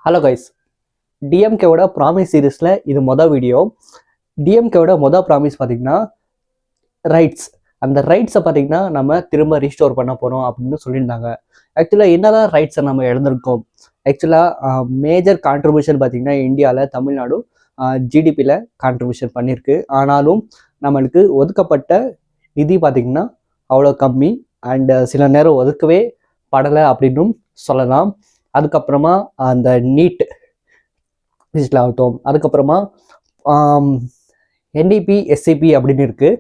Hello guys, டிஎம்கேவோட promise சீரீஸில் இது மொதல் வீடியோ. டிஎம்கேவோட மொதல் ப்ராமிஸ் பார்த்தீங்கன்னா ரைட்ஸ். அந்த ரைட்ஸை பார்த்தீங்கன்னா நம்ம திரும்ப ரீஸ்டோர் பண்ண போகிறோம் அப்படின்னு சொல்லியிருந்தாங்க. ஆக்சுவலாக என்னதான் ரைட்ஸை நம்ம இழந்திருக்கோம்? ஆக்சுவலாக மேஜர் கான்ட்ரிபியூஷன் பார்த்தீங்கன்னா இந்தியாவில் தமிழ்நாடு ஜிடிபியில் கான்ட்ரிபியூஷன் பண்ணியிருக்கு. ஆனாலும் நம்மளுக்கு ஒதுக்கப்பட்ட நிதி பார்த்திங்கன்னா அவ்வளோ கம்மி அண்டு சில நேரம் ஒதுக்கவே படலை அப்படின்னும் சொல்லலாம். அதுக்கப்புறமா அந்த நீட் டிஜிட்டல் ஆகட்டும், அதுக்கப்புறமா என்இபி எஸ்சிபி அப்படின்னு இருக்குது.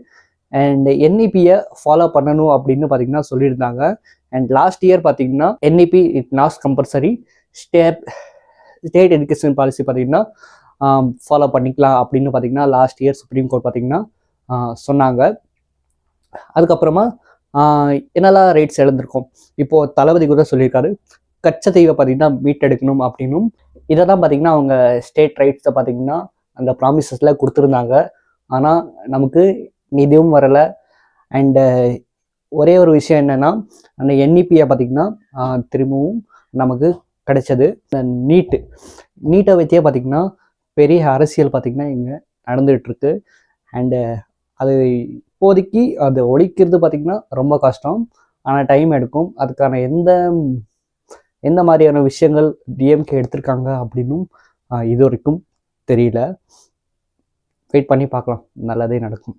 அண்ட் என்இபியை ஃபாலோ பண்ணணும் அப்படின்னு பார்த்தீங்கன்னா சொல்லியிருந்தாங்க. அண்ட் லாஸ்ட் இயர் பார்த்தீங்கன்னா NEP it not compulsory, state education policy பார்த்தீங்கன்னா ஃபாலோ பண்ணிக்கலாம் அப்படின்னு பார்த்தீங்கன்னா லாஸ்ட் இயர் சுப்ரீம் கோர்ட் பார்த்தீங்கன்னா சொன்னாங்க. அதுக்கப்புறமா என்னெல்லாம் ரைட்ஸ் எழுந்திருக்கும் இப்போது தளபதி கூட சொல்லியிருக்காரு, கச்சத்தீவை பார்த்தீங்கன்னா மீட்டெடுக்கணும் அப்படின்னும். இதை தான் பார்த்தீங்கன்னா அவங்க ஸ்டேட் ரைட்ஸை பார்த்தீங்கன்னா அந்த ப்ராமிசஸில் கொடுத்துருந்தாங்க. ஆனால் நமக்கு நிதியும் வரலை. அண்டு ஒரே ஒரு விஷயம் என்னென்னா, அந்த என்இபியை பார்த்திங்கன்னா திரும்பவும் நமக்கு கிடைச்சது. நீட்டை வச்சே பார்த்திங்கன்னா பெரிய அரசியல் பார்த்திங்கன்னா இங்கே நடந்துகிட்ருக்கு. அண்டு அது இப்போதைக்கு அது ஒழிக்கிறது பார்த்திங்கன்னா ரொம்ப கஷ்டம், ஆனால் டைம் எடுக்கும். அதுக்கான எந்த மாதிரியான விஷயங்கள் டிஎம்கே எடுத்திருக்காங்க அப்படின்னும் இது வரைக்கும் தெரியல. வெயிட் பண்ணி பார்க்கலாம், நல்லதே நடக்கும்.